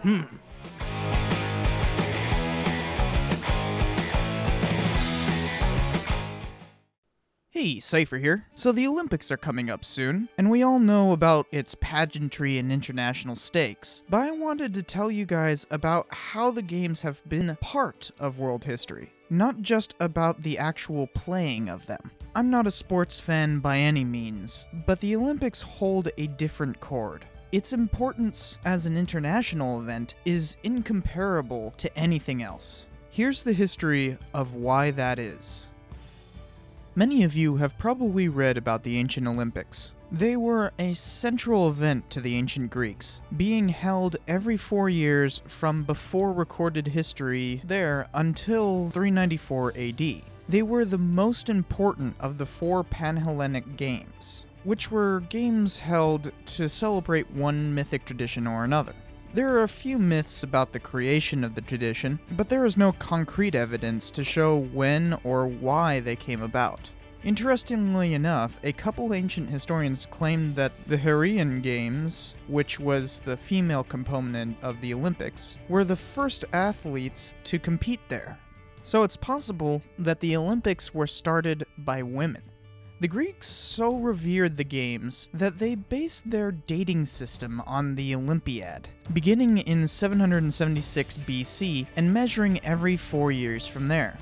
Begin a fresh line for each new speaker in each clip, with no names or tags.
Hey, Cypher here. So the Olympics are coming up soon, and we all know about its pageantry and international stakes, but I wanted to tell you guys about how the games have been part of world history, not just about the actual playing of them. I'm not a sports fan by any means, but the Olympics hold a different chord. Its importance as an international event is incomparable to anything else. Here's the history of why that is. Many of you have probably read about the ancient Olympics. They were a central event to the ancient Greeks, being held every 4 years from before recorded history there until 394 AD. They were the most important of the 4 Panhellenic Games, which were games held to celebrate one mythic tradition or another. There are a few myths about the creation of the tradition, but there is no concrete evidence to show when or why they came about. Interestingly enough, a couple ancient historians claim that the Heraean Games, which was the female component of the Olympics, were the first athletes to compete there. So it's possible that the Olympics were started by women. The Greeks so revered the games that they based their dating system on the Olympiad, beginning in 776 BC and measuring every 4 years from there.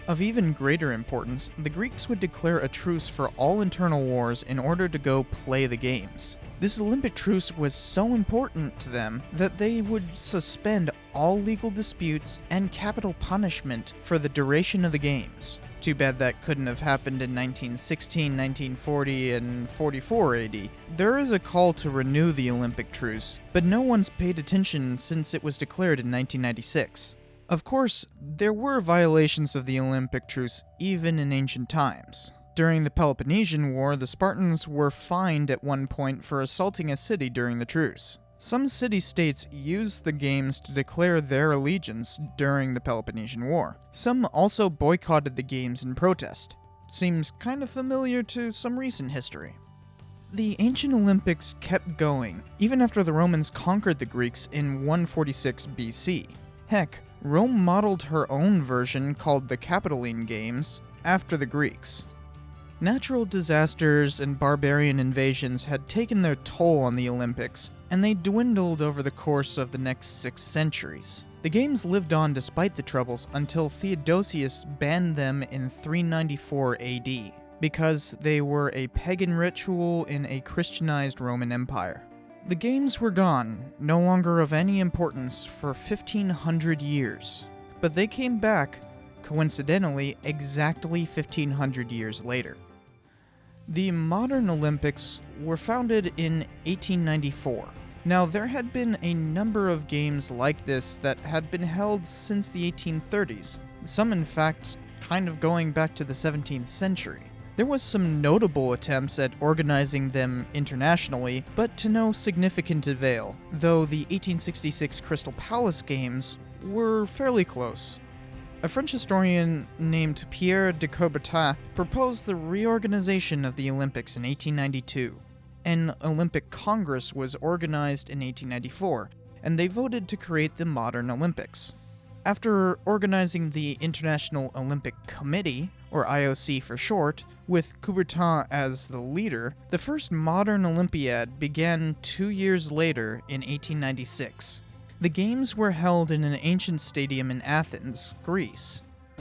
Of even greater importance, the Greeks would declare a truce for all internal wars in order to go play the games. This Olympic truce was so important to them that they would suspend all legal disputes and capital punishment for the duration of the games. Too bad that couldn't have happened in 1916, 1940, and 44 AD. There is a call to renew the Olympic truce, but no one's paid attention since it was declared in 1996. Of course, there were violations of the Olympic truce even in ancient times. During the Peloponnesian War, the Spartans were fined at one point for assaulting a city during the truce. Some city-states used the games to declare their allegiance during the Peloponnesian War. Some also boycotted the games in protest. Seems kind of familiar to some recent history. The ancient Olympics kept going, even after the Romans conquered the Greeks in 146 BC. Heck, Rome modeled her own version called the Capitoline Games after the Greeks. Natural disasters and barbarian invasions had taken their toll on the Olympics, and they dwindled over the course of the next 6 centuries. The games lived on despite the troubles until Theodosius banned them in 394 AD, because they were a pagan ritual in a Christianized Roman Empire. The games were gone, no longer of any importance for 1500 years, but they came back, coincidentally, exactly 1500 years later. The modern Olympics were founded in 1894. Now, there had been a number of games like this that had been held since the 1830s, some in fact kind of going back to the 17th century. There was some notable attempts at organizing them internationally, but to no significant avail, though the 1866 Crystal Palace Games were fairly close. A French historian named Pierre de Coubertin proposed the reorganization of the Olympics in 1892. An Olympic Congress was organized in 1894, and they voted to create the modern Olympics. After organizing the International Olympic Committee, or IOC for short, with Coubertin as the leader, the first modern Olympiad began 2 years later in 1896. The games were held in an ancient stadium in Athens, Greece,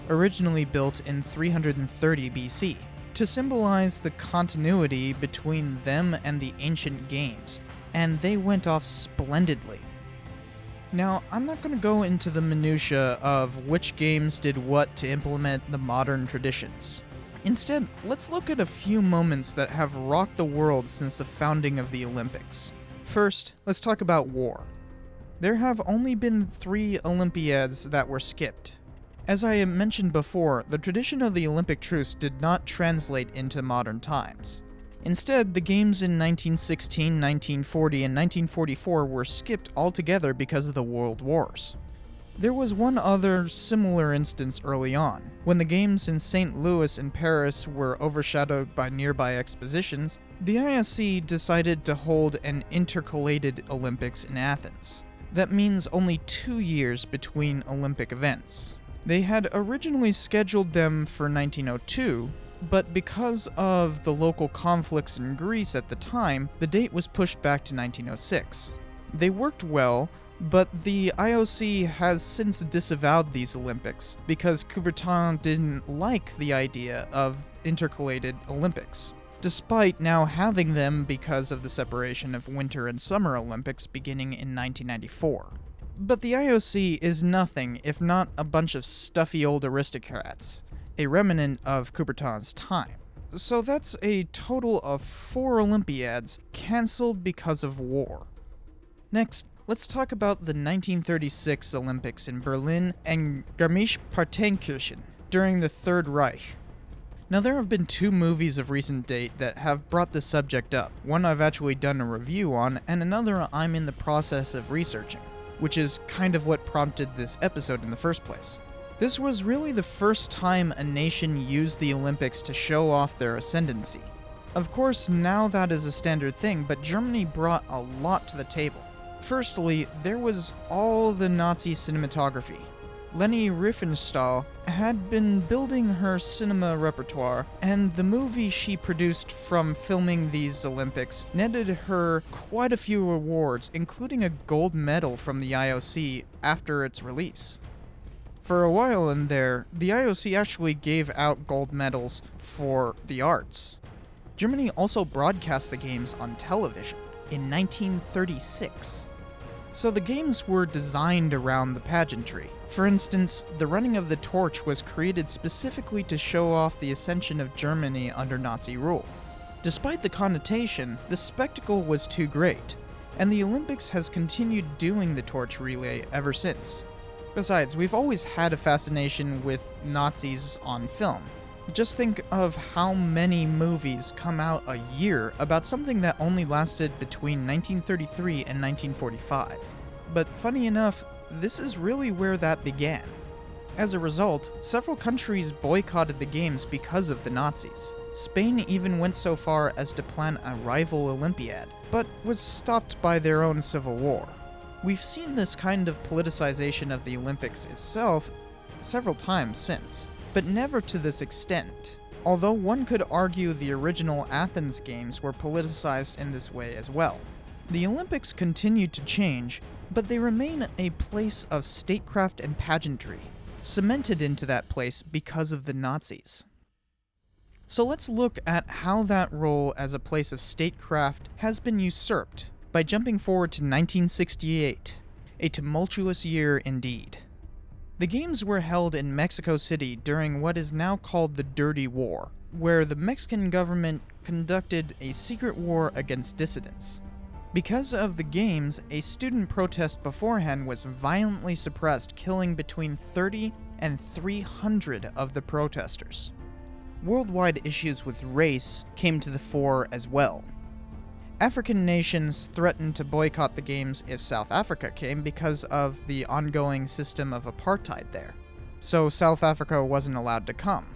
originally built in 330 BC, to symbolize the continuity between them and the ancient games, and they went off splendidly. Now, I'm not going to go into the minutiae of which games did what to implement the modern traditions. Instead, let's look at a few moments that have rocked the world since the founding of the Olympics. First, let's talk about war. There have only been 3 Olympiads that were skipped. As I mentioned before, the tradition of the Olympic truce did not translate into modern times. Instead, the games in 1916, 1940, and 1944 were skipped altogether because of the World Wars. There was one other similar instance early on, when the games in St. Louis and Paris were overshadowed by nearby expositions. The IOC decided to hold an intercalated Olympics in Athens. That means only 2 years between Olympic events. They had originally scheduled them for 1902, but because of the local conflicts in Greece at the time, the date was pushed back to 1906. They worked well, but the IOC has since disavowed these Olympics because Coubertin didn't like the idea of intercalated Olympics, despite now having them because of the separation of Winter and Summer Olympics beginning in 1994. But the IOC is nothing if not a bunch of stuffy old aristocrats, a remnant of Coubertin's time. So that's a total of 4 Olympiads cancelled because of war. Next, let's talk about the 1936 Olympics in Berlin and Garmisch-Partenkirchen during the Third Reich. Now, there have been 2 movies of recent date that have brought the subject up. One I've actually done a review on, and another I'm in the process of researching, which is kind of what prompted this episode in the first place. This was really the first time a nation used the Olympics to show off their ascendancy. Of course, now that is a standard thing, but Germany brought a lot to the table. Firstly, there was all the Nazi cinematography. Leni Riefenstahl had been building her cinema repertoire, and the movie she produced from filming these Olympics netted her quite a few awards, including a gold medal from the IOC after its release. For a while in there, the IOC actually gave out gold medals for the arts. Germany also broadcast the games on television in 1936. So the games were designed around the pageantry. For instance, the running of the torch was created specifically to show off the ascension of Germany under Nazi rule. Despite the connotation, the spectacle was too great, and the Olympics has continued doing the torch relay ever since. Besides, we've always had a fascination with Nazis on film. Just think of how many movies come out a year about something that only lasted between 1933 and 1945. But funny enough, this is really where that began. As a result, several countries boycotted the games because of the Nazis. Spain even went so far as to plan a rival Olympiad, but was stopped by their own civil war. We've seen this kind of politicization of the Olympics itself several times since, but never to this extent. Although one could argue the original Athens Games were politicized in this way as well. The Olympics continued to change, but they remain a place of statecraft and pageantry, cemented into that place because of the Nazis. So let's look at how that role as a place of statecraft has been usurped by jumping forward to 1968, a tumultuous year indeed. The games were held in Mexico City during what is now called the Dirty War, where the Mexican government conducted a secret war against dissidents. Because of the games, a student protest beforehand was violently suppressed, killing between 30 and 300 of the protesters. Worldwide issues with race came to the fore as well. African nations threatened to boycott the games if South Africa came because of the ongoing system of apartheid there. So South Africa wasn't allowed to come.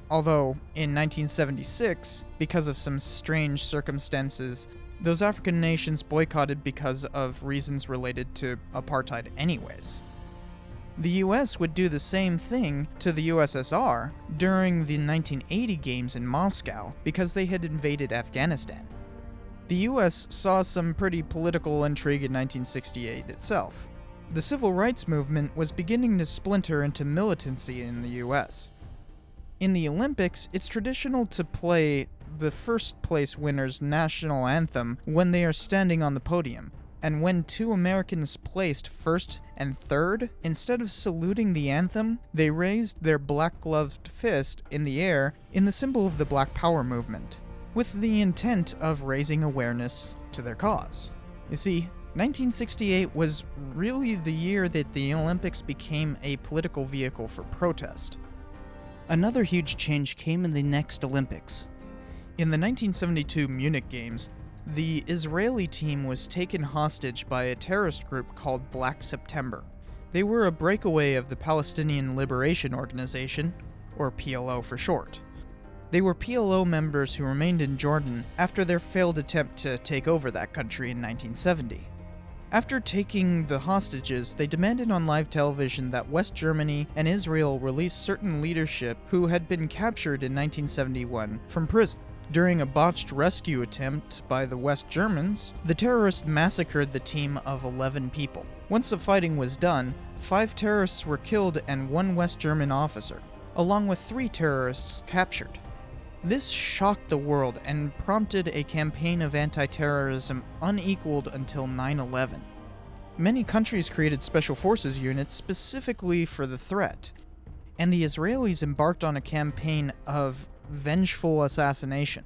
Although, in 1976, because of some strange circumstances, those African nations boycotted because of reasons related to apartheid anyways. The US would do the same thing to the USSR during the 1980 games in Moscow because they had invaded Afghanistan. The US saw some pretty political intrigue in 1968 itself. The civil rights movement was beginning to splinter into militancy in the US. In the Olympics, it's traditional to play the first place winner's national anthem when they are standing on the podium, and when 2 Americans placed first and third, instead of saluting the anthem, they raised their black-gloved fist in the air in the symbol of the Black Power movement, with the intent of raising awareness to their cause. You see, 1968 was really the year that the Olympics became a political vehicle for protest. Another huge change came in the next Olympics. In the 1972 Munich Games, the Israeli team was taken hostage by a terrorist group called Black September. They were a breakaway of the Palestinian Liberation Organization, or PLO for short. They were PLO members who remained in Jordan after their failed attempt to take over that country in 1970. After taking the hostages, they demanded on live television that West Germany and Israel release certain leadership who had been captured in 1971 from prison. During a botched rescue attempt by the West Germans, the terrorists massacred the team of 11 people. Once the fighting was done, 5 terrorists were killed and 1 West German officer, along with 3 terrorists captured. This shocked the world and prompted a campaign of anti-terrorism unequaled until 9/11. Many countries created special forces units specifically for the threat, and the Israelis embarked on a campaign of vengeful assassination.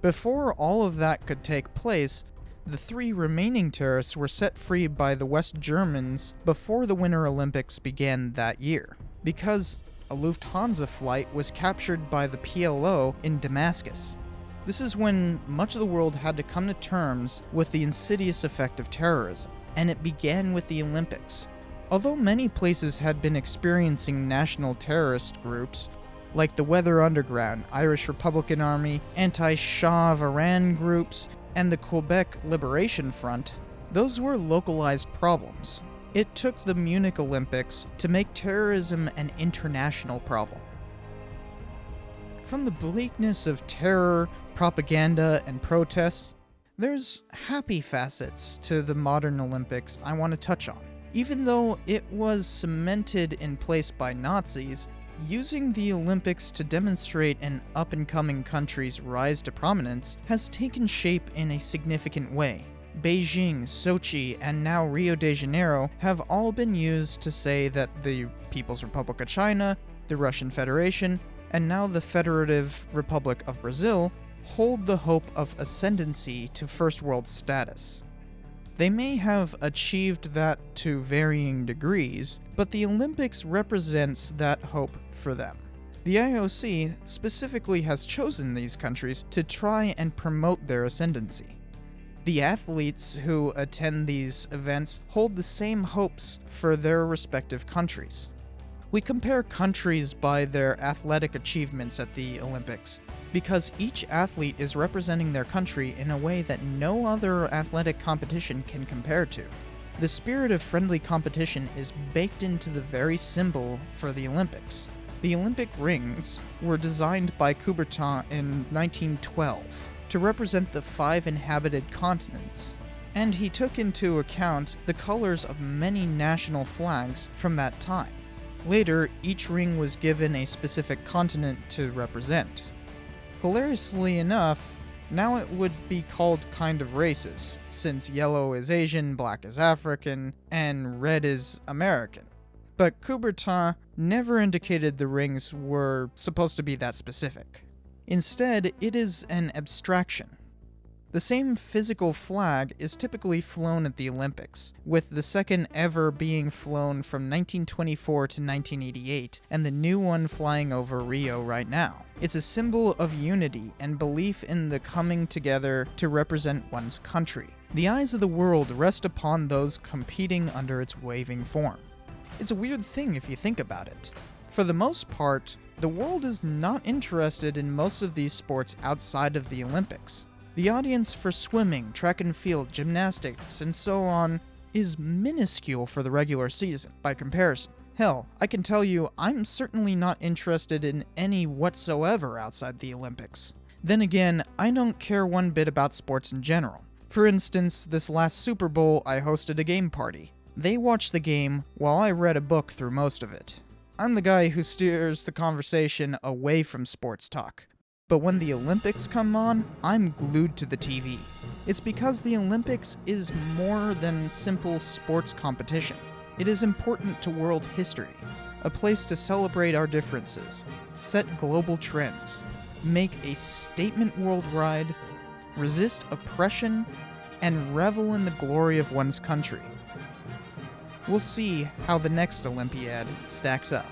Before all of that could take place, the 3 remaining terrorists were set free by the West Germans before the Winter Olympics began that year, because a Lufthansa flight was captured by the PLO in Damascus. This is when much of the world had to come to terms with the insidious effect of terrorism, and it began with the Olympics. Although many places had been experiencing national terrorist groups, like the Weather Underground, Irish Republican Army, anti-Shah of Iran groups, and the Quebec Liberation Front, those were localized problems. It took the Munich Olympics to make terrorism an international problem. From the bleakness of terror, propaganda, and protests, there's happy facets to the modern Olympics I want to touch on. Even though it was cemented in place by Nazis, using the Olympics to demonstrate an up-and-coming country's rise to prominence has taken shape in a significant way. Beijing, Sochi, and now Rio de Janeiro have all been used to say that the People's Republic of China, the Russian Federation, and now the Federative Republic of Brazil hold the hope of ascendancy to first world status. They may have achieved that to varying degrees, but the Olympics represents that hope for them. The IOC specifically has chosen these countries to try and promote their ascendancy. The athletes who attend these events hold the same hopes for their respective countries. We compare countries by their athletic achievements at the Olympics, because each athlete is representing their country in a way that no other athletic competition can compare to. The spirit of friendly competition is baked into the very symbol for the Olympics. The Olympic rings were designed by Coubertin in 1912 to represent the 5 inhabited continents, and he took into account the colors of many national flags from that time. Later, each ring was given a specific continent to represent. Hilariously enough, now it would be called kind of racist, since yellow is Asian, black is African, and red is American. But Coubertin never indicated the rings were supposed to be that specific. Instead, it is an abstraction. The same physical flag is typically flown at the Olympics, with the second ever being flown from 1924 to 1988, and the new one flying over Rio right now. It's a symbol of unity and belief in the coming together to represent one's country. The eyes of the world rest upon those competing under its waving form. It's a weird thing if you think about it. For the most part, the world is not interested in most of these sports outside of the Olympics. The audience for swimming, track and field, gymnastics, and so on is minuscule for the regular season by comparison. Hell, I can tell you I'm certainly not interested in any whatsoever outside the Olympics. Then again, I don't care one bit about sports in general. For instance, this last Super Bowl I hosted a game party. They watched the game while I read a book through most of it. I'm the guy who steers the conversation away from sports talk. But when the Olympics come on, I'm glued to the TV. It's because the Olympics is more than simple sports competition. It is important to world history, a place to celebrate our differences, set global trends, make a statement worldwide, resist oppression, and revel in the glory of one's country. We'll see how the next Olympiad stacks up.